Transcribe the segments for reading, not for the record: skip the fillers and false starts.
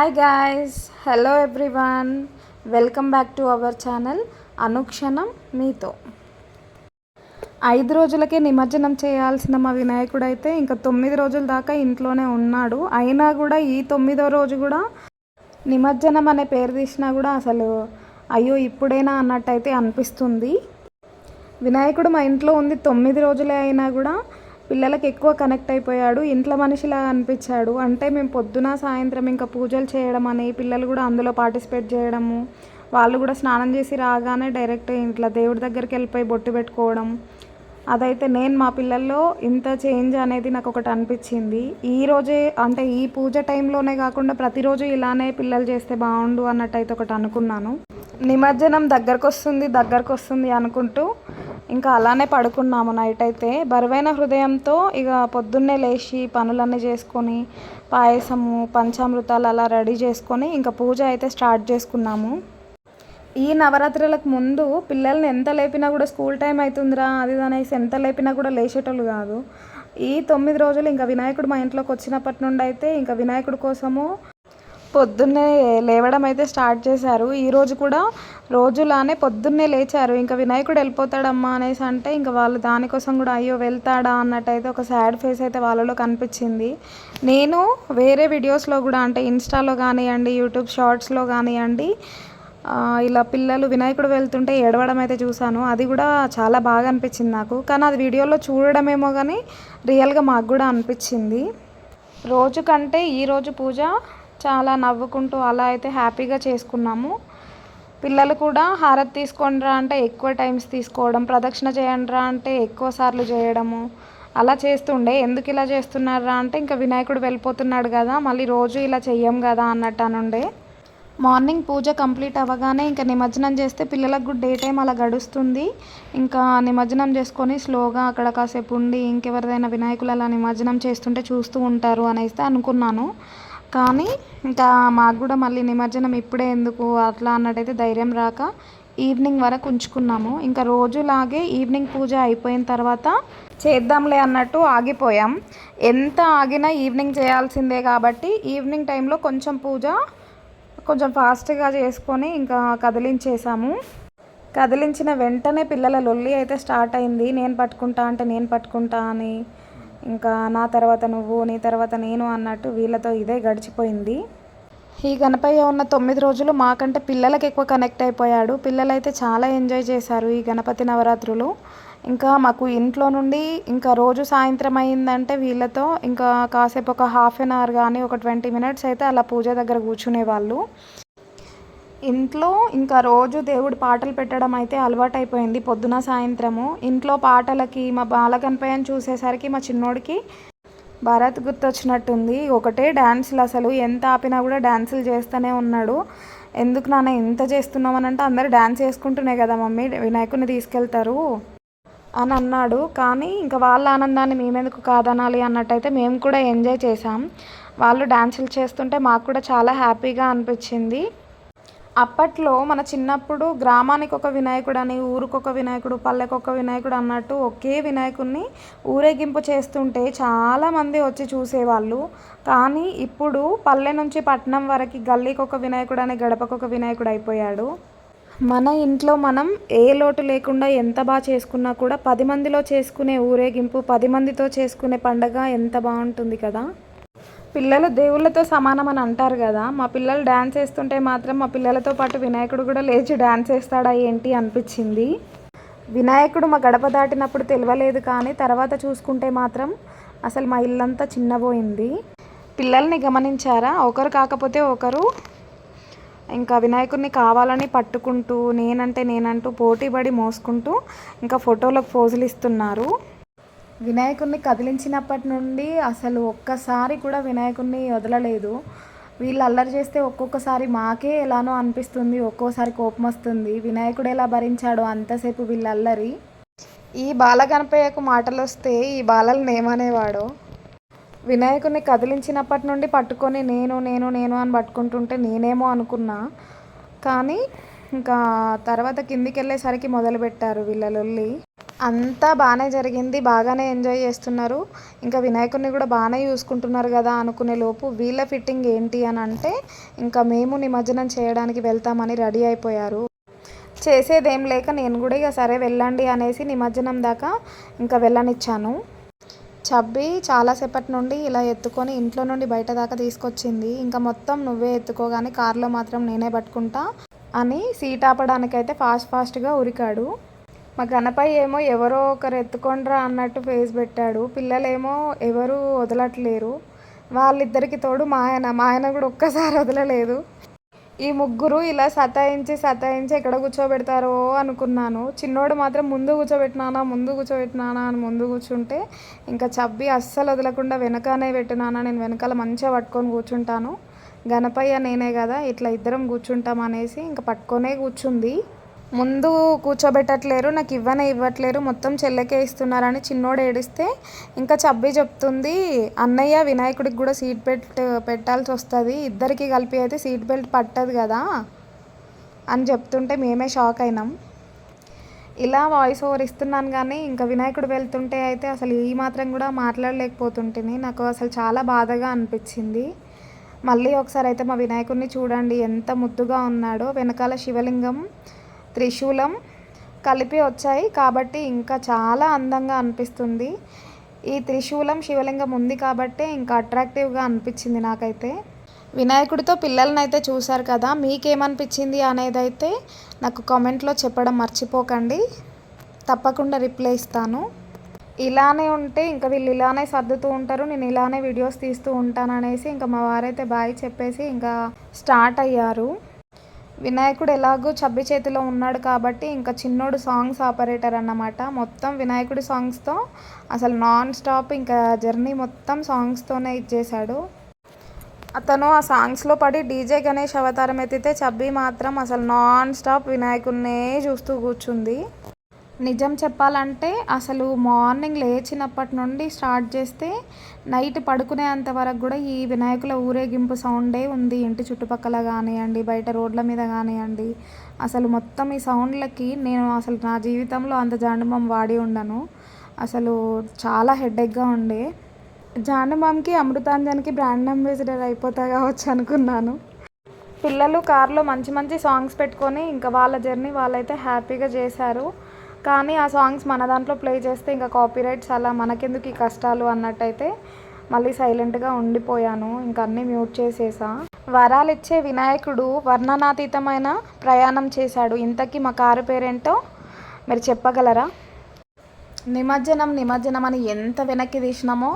Hi guys, hello everyone, welcome back to our channel అనుక్షణం మీతో. 5 రోజులకే నిమజ్జనం చేయాల్సిన మా వినాయకుడు అయితే ఇంకా 9 రోజుల దాకా ఇంట్లోనే ఉన్నాడు. అయినా కూడా ఈ 9వ రోజు కూడా నిమజ్జనం అనే పేరు తీసినా కూడా అసలు అయ్యో ఇప్పుడేనా అన్నట్టయితే అనిపిస్తుంది. వినాయకుడు మా ఇంట్లో ఉంది 9 రోజులే అయినా కూడా పిల్లలకి ఎక్కువ కనెక్ట్ అయిపోయాడు. ఇంట్లో మనిషిలా అనిపించాడు. అంటే మేము పొద్దున సాయంత్రం ఇంకా పూజలు చేయడం అని పిల్లలు కూడా అందులో పార్టిసిపేట్ చేయడము, వాళ్ళు కూడా స్నానం చేసి రాగానే డైరెక్ట్ ఇంట్లో దేవుడి దగ్గరికి వెళ్ళిపోయి బొట్టు పెట్టుకోవడం, అదైతే నేను మా పిల్లల్లో ఇంత చేంజ్ అనేది నాకు ఒకటి అనిపించింది. ఈరోజే అంటే ఈ పూజ టైంలోనే కాకుండా ప్రతిరోజు ఇలానే పిల్లలు చేస్తే బాగుండు అన్నట్టయితే ఒకటి అనుకున్నాను. నిమజ్జనం దగ్గరకు వస్తుంది అనుకుంటూ ఇంకా అలానే పడుకున్నాము. నైట్ అయితే బరువైన హృదయంతో ఇక పొద్దున్నే లేచి పనులన్నీ చేసుకొని పాయసము పంచామృతాలు అలా రెడీ చేసుకొని ఇంకా పూజ అయితే స్టార్ట్ చేసుకున్నాము. ఈ నవరాత్రులకు ముందు పిల్లల్ని ఎంత లేపినా కూడా స్కూల్ టైం అవుతుందిరా అది అనేసి ఎంత లేపినా కూడా లేచేటోళ్ళు కాదు. ఈ 9 రోజులు ఇంకా వినాయకుడు మా ఇంట్లోకి వచ్చినప్పటి నుండి అయితే ఇంకా వినాయకుడి కోసము పొద్దున్నే లేవడం అయితే స్టార్ట్ చేశారు. ఈరోజు కూడా రోజులానే పొద్దున్నే లేచారు. ఇంకా వినాయకుడు వెళ్ళిపోతాడమ్మా అనేసి అంటే ఇంకా వాళ్ళు దానికోసం కూడా అయ్యో వెళ్తాడా అన్నట్టయితే ఒక సాడ్ ఫేస్ అయితే వాళ్ళలో కనిపించింది. నేను వేరే వీడియోస్లో కూడా అంటే ఇన్స్టాలో కానివ్వండి, యూట్యూబ్ షార్ట్స్లో కానివ్వండి, ఇలా పిల్లలు వినాయకుడు వెళ్తుంటే ఏడవడం అయితే చూశాను. అది కూడా చాలా బాగా అనిపించింది నాకు. కానీ అది వీడియోలో చూడడమేమో కానీ రియల్గా మాకు కూడా అనిపించింది. రోజు కంటే ఈరోజు పూజ చాలా నవ్వుకుంటూ అలా అయితే హ్యాపీగా చేసుకున్నాము. పిల్లలు కూడా హారతి తీసుకోండిరా అంటే ఎక్కువ టైమ్స్ తీసుకోవడం, ప్రదక్షిణ చేయండిరా అంటే ఎక్కువ సార్లు చేయడము అలా చేస్తుండే. ఎందుకు ఇలా చేస్తున్నారా అంటే ఇంకా వినాయకుడు వెళ్ళిపోతున్నాడు కదా, మళ్ళీ రోజు ఇలా చెయ్యం కదా అన్నట్టు అనుండే. మార్నింగ్ పూజ కంప్లీట్ అవ్వగానే ఇంకా నిమజ్జనం చేస్తే పిల్లలకు కూడా డే టైం అలా గడుస్తుంది. ఇంకా నిమజ్జనం చేసుకొని స్లోగా అక్కడ కాసేపు ఉండి ఇంకెవరిదైనా వినాయకులు అలా నిమజ్జనం చేస్తుంటే చూస్తూ ఉంటారు అనేసి అనుకున్నాను. కానీ ఇంకా మాకు కూడా మళ్ళీ నిమజ్జనం ఇప్పుడే ఎందుకు అట్లా అన్నట్టయితే ధైర్యం రాక ఈవినింగ్ వరకు ఉంచుకున్నాము. ఇంకా రోజులాగే ఈవినింగ్ పూజ అయిపోయిన తర్వాత చేద్దాంలే అన్నట్టు ఆగిపోయాం. ఎంత ఆగినా ఈవినింగ్ చేయాల్సిందే కాబట్టి ఈవినింగ్ టైంలో కొంచెం ఫాస్ట్గా చేసుకొని ఇంకా కదిలించేసాము. కదిలించిన వెంటనే పిల్లల లొల్లి అయితే స్టార్ట్ అయింది. నేను పట్టుకుంటా అని, ఇంకా నా తర్వాత నువ్వు, నీ తర్వాత నేను అన్నట్టు వీళ్ళతో ఇదే గడిచిపోయింది. ఈ గణపయ్య ఉన్న 9 రోజులు మాకంటే పిల్లలకి ఎక్కువ కనెక్ట్ అయిపోయాడు. పిల్లలైతే చాలా ఎంజాయ్ చేశారు ఈ గణపతి నవరాత్రులు. ఇంకా మాకు ఇంట్లో నుండి ఇంకా రోజు సాయంత్రం అయిందంటే వీళ్ళతో ఇంకా కాసేపు ఒక హాఫ్ అన్ అవర్ కానీ ఒక 20 మినిట్స్ అయితే అలా పూజ దగ్గర కూర్చునేవాళ్ళు. ఇంట్లో ఇంకా రోజు దేవుడి పాటలు పెట్టడం అయితే అలవాటైపోయింది. పొద్దున సాయంత్రము ఇంట్లో పాటలకి మా బాలగణపయ్యని చూసేసరికి మా చిన్నోడికి భారత్ గుర్తొచ్చినట్టుంది. ఒకటే డ్యాన్సులు, అసలు ఎంత ఆపినా కూడా డ్యాన్సులు చేస్తూనే ఉన్నాడు. ఎందుకు నాన్న ఎంత చేస్తున్నామని అంటే అందరూ డ్యాన్స్ చేసుకుంటూనే కదా మమ్మీ వినాయకుడిని తీసుకెళ్తారు అని అన్నాడు. కానీ ఇంకా వాళ్ళ ఆనందాన్ని మేమెందుకు కాదనాలి అన్నట్టయితే మేము కూడా ఎంజాయ్ చేసాం. వాళ్ళు డ్యాన్సులు చేస్తుంటే మాకు కూడా చాలా హ్యాపీగా అనిపించింది. అప్పట్లో మన చిన్నప్పుడు గ్రామానికి ఒక వినాయకుడు అని, ఊరికొక వినాయకుడు, పల్లెకొక వినాయకుడు అన్నట్టు ఒకే వినాయకుడిని ఊరేగింపు చేస్తుంటే చాలామంది వచ్చి చూసేవాళ్ళు. కానీ ఇప్పుడు పల్లె నుంచి పట్టణం వరకు గల్లీకొక వినాయకుడు అని, గడపకొక వినాయకుడు అయిపోయాడు. మన ఇంట్లో మనం ఏ లోటు లేకుండా ఎంత బాగా చేసుకున్నా కూడా 10 మందిలో చేసుకునే ఊరేగింపు, 10 మందితో చేసుకునే పండగ ఎంత బాగుంటుంది కదా. పిల్లలు దేవుళ్ళతో సమానం అని అంటారు కదా. మా పిల్లలు డ్యాన్స్ వేస్తుంటే మాత్రం మా పిల్లలతో పాటు వినాయకుడు కూడా లేచి డ్యాన్స్ వేస్తాడా ఏంటి అనిపించింది. వినాయకుడు మా గడప దాటినప్పుడు తెలియలేదు, కానీ తర్వాత చూసుకుంటే మాత్రం అసలు మా ఇల్లంతా చిన్నబోయింది. పిల్లల్ని గమనించారా, ఒకరు కాకపోతే ఒకరు ఇంకా వినాయకుడిని కావాలని పట్టుకుంటూ నేనంటూ పోటీపడి మోసుకుంటూ ఇంకా ఫోటోలకు పోజులు ఇస్తున్నారు. వినాయకుడిని కదిలించినప్పటి నుండి అసలు ఒక్కసారి కూడా వినాయకుడిని వదలలేదు. వీళ్ళు అల్లరి చేస్తే ఒక్కొక్కసారి మాకే ఎలానో అనిపిస్తుంది, ఒక్కోసారి కోపం వస్తుంది. వినాయకుడు ఎలా భరించాడో అంతసేపు వీళ్ళ అల్లరి. ఈ బాలగణపయ్యకు మాటలు వస్తే ఈ బాలలను ఏమనేవాడో. వినాయకుడిని కదిలించినప్పటి నుండి పట్టుకొని నేను అని పట్టుకుంటుంటే నేనేమో అనుకున్నా. కానీ ఇంకా తర్వాత కిందికి వెళ్ళేసరికి మొదలుపెట్టారు వీళ్ళ లొల్లి. అంతా బాగానే జరిగింది, బాగానే ఎంజాయ్ చేస్తున్నారు. ఇంకా వినాయకుడిని కూడా బాగానే చూసుకుంటున్నారు కదా అనుకునే లోపు వీళ్ళ ఫిట్టింగ్ ఏంటి అని అంటే ఇంకా మేము నిమజ్జనం చేయడానికి వెళ్తామని రెడీ అయిపోయారు. చేసేదేం లేక నేను కూడా ఇక సరే వెళ్ళండి అనేసి నిమజ్జనం దాకా ఇంకా వెళ్ళనిచ్చాను. చబ్బి చాలాసేపటి నుండి ఇలా ఎత్తుకొని ఇంట్లో నుండి బయట దాకా తీసుకొచ్చింది. ఇంకా మొత్తం నువ్వే ఎత్తుకోగానే కారులో మాత్రం నేనే పట్టుకుంటా అని సీట్ ఆపడానికైతే ఫాస్ట్గా ఉరికాడు. మా గణపయ్య ఏమో ఎవరో ఒకరు ఎత్తుకొండ్రా అన్నట్టు ఫేస్ పెట్టాడు. పిల్లలేమో ఎవరు వదలట్లేరు. వాళ్ళిద్దరికి తోడు మా ఆయన కూడా ఒక్కసారి వదలలేదు. ఈ ముగ్గురు ఇలా సతాయించి ఎక్కడ కూర్చోబెడతారో అనుకున్నాను. చిన్నోడు మాత్రం ముందు కూర్చోబెట్టినానా అని ముందు కూర్చుంటే ఇంకా చబ్బి అస్సలు వదలకుండా వెనకనే పెట్టినానా, నేను వెనకాల మంచిగా పట్టుకొని కూర్చుంటాను, గణపయ్య నేనే కదా ఇట్లా ఇద్దరం కూర్చుంటాం అనేసి ఇంకా పట్టుకొనే కూర్చుంది. ముందు కూర్చోబెట్టట్లేరు, నాకు ఇవ్వట్లేరు, మొత్తం చెల్లెకే ఇస్తున్నారని చిన్నోడు ఏడిస్తే ఇంకా చబ్బి చెప్తుంది, అన్నయ్య వినాయకుడికి కూడా సీట్ బెల్ట్ పెట్టాల్సి వస్తుంది, ఇద్దరికి కలిపి అయితే సీట్ బెల్ట్ పట్టదు కదా అని చెప్తుంటే మేమే షాక్ అయినాం. ఇలా వాయిస్ ఓవర్ ఇస్తున్నాను కానీ ఇంకా వినాయకుడు వెళ్తుంటే అయితే అసలు ఈ మాత్రం కూడా మాట్లాడలేకపోతుంటేనే నాకు అసలు చాలా బాధగా అనిపించింది. మళ్ళీ ఒకసారి అయితే మా వినాయకుడిని చూడండి ఎంత ముద్దుగా ఉన్నాడో. వెనకాల శివలింగం, త్రిశూలం కలిపి వచ్చాయి కాబట్టి ఇంకా చాలా అందంగా అనిపిస్తుంది. ఈ త్రిశూలం శివలింగం ఉంది కాబట్టి ఇంకా అట్రాక్టివ్గా అనిపించింది నాకైతే. వినాయకుడితో పిల్లల్ని అయితే చూశారు కదా, మీకేమనిపించింది అనేది అయితే నాకు కామెంట్లో చెప్పడం మర్చిపోకండి, తప్పకుండా రిప్లై ఇస్తాను. ఇలానే ఉంటే ఇంకా వీళ్ళు ఇలానే సర్దుతూ ఉంటారు, నేను ఇలానే వీడియోస్ తీస్తూ ఉంటాను అనేసి ఇంకా మా వారైతే బాయ్ చెప్పేసి ఇంకా స్టార్ట్ అయ్యారు. వినాయకుడు ఎలాగో చబ్బి చేతిలో ఉన్నాడు కాబట్టి ఇంకా చిన్నోడు సాంగ్స్ ఆపరేటర్ అన్నమాట. మొత్తం వినాయకుడి సాంగ్స్తో అసలు నాన్ స్టాప్ ఇంకా జర్నీ మొత్తం సాంగ్స్తోనే ఇచ్చేశాడు. అతను ఆ సాంగ్స్లో పడి డీజే గణేష్ అవతారం ఎత్తితే చబ్బి మాత్రం అసలు నాన్ స్టాప్ వినాయకుడినే చూస్తూ కూర్చుంది. నిజం చెప్పాలంటే అసలు మార్నింగ్ లేచినప్పటి నుండి స్టార్ట్ చేస్తే నైట్ పడుకునేంత వరకు కూడా ఈ వినాయకుల ఊరేగింపు సౌండే ఉంది. ఇంటి చుట్టుపక్కల కానివ్వండి, బయట రోడ్ల మీద కానివ్వండి, అసలు మొత్తం ఈ సౌండ్లకి నేను అసలు నా జీవితంలో అంత జాండుబాం వాడి ఉండను. అసలు చాలా హెడేక్గా ఉండే. జాండుబాంకి అమృతాంజన్కి బ్రాండ్ అంబాసిడర్ అయిపోతా కావచ్చు అనుకున్నాను. పిల్లలు కార్లో మంచి సాంగ్స్ పెట్టుకొని ఇంకా వాళ్ళ జర్నీ వాళ్ళైతే హ్యాపీగా చేశారు. కానీ ఆ సాంగ్స్ మన దాంట్లో ప్లే చేస్తే ఇంకా కాపీరైట్స్ అలా మనకెందుకు ఈ కష్టాలు అన్నట్టయితే మళ్ళీ సైలెంట్గా ఉండిపోయాను. ఇంకా అన్నీ మ్యూట్ చేసేసా. వరాలిచ్చే వినాయకుడు వర్ణనాతీతమైన ప్రయాణం చేశాడు. ఇంతకీ మా కారు పేరేంటో మీరు చెప్పగలరా? నిమజ్జనం అని ఎంత వెనక్కి తీసినామో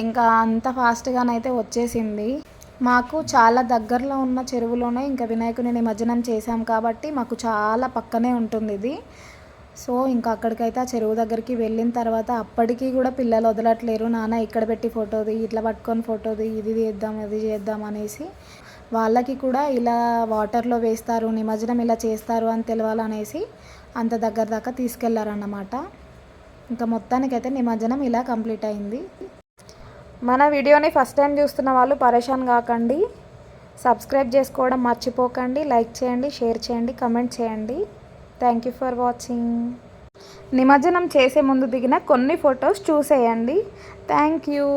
ఇంకా అంత ఫాస్ట్గానైతే వచ్చేసింది. మాకు చాలా దగ్గరలో ఉన్న చెరువులోనే ఇంకా వినాయకుని నిమజ్జనం చేశాం కాబట్టి మాకు చాలా పక్కనే ఉంటుంది ఇది. సో ఇంకా అక్కడికైతే ఆ చెరువు దగ్గరికి వెళ్ళిన తర్వాత అప్పటికీ కూడా పిల్లలు వదలట్లేరు, నాన్న ఇక్కడ పెట్టి ఫోటోది, ఇట్లా పట్టుకొని ఫోటోది, ఇది చేద్దాం అది చేద్దాం అనేసి. వాళ్ళకి కూడా ఇలా వాటర్లో వేస్తారు, నిమజ్జనం ఇలా చేస్తారు అని తెలియాలనేసి అంత దగ్గర దాకా తీసుకెళ్లారన్నమాట. ఇంకా మొత్తానికైతే నిమజ్జనం ఇలా కంప్లీట్ అయింది. మన వీడియోని ఫస్ట్ టైం చూస్తున్న వాళ్ళు పరేషాన్ కాకండి, సబ్స్క్రైబ్ చేసుకోవడం మర్చిపోకండి, లైక్ చేయండి, షేర్ చేయండి, కమెంట్ చేయండి. Thank you for watching. నిమజ్జనం చేసే ముందు దిగిన కొన్ని ఫొటోస్ చూసేయండి. Thank you.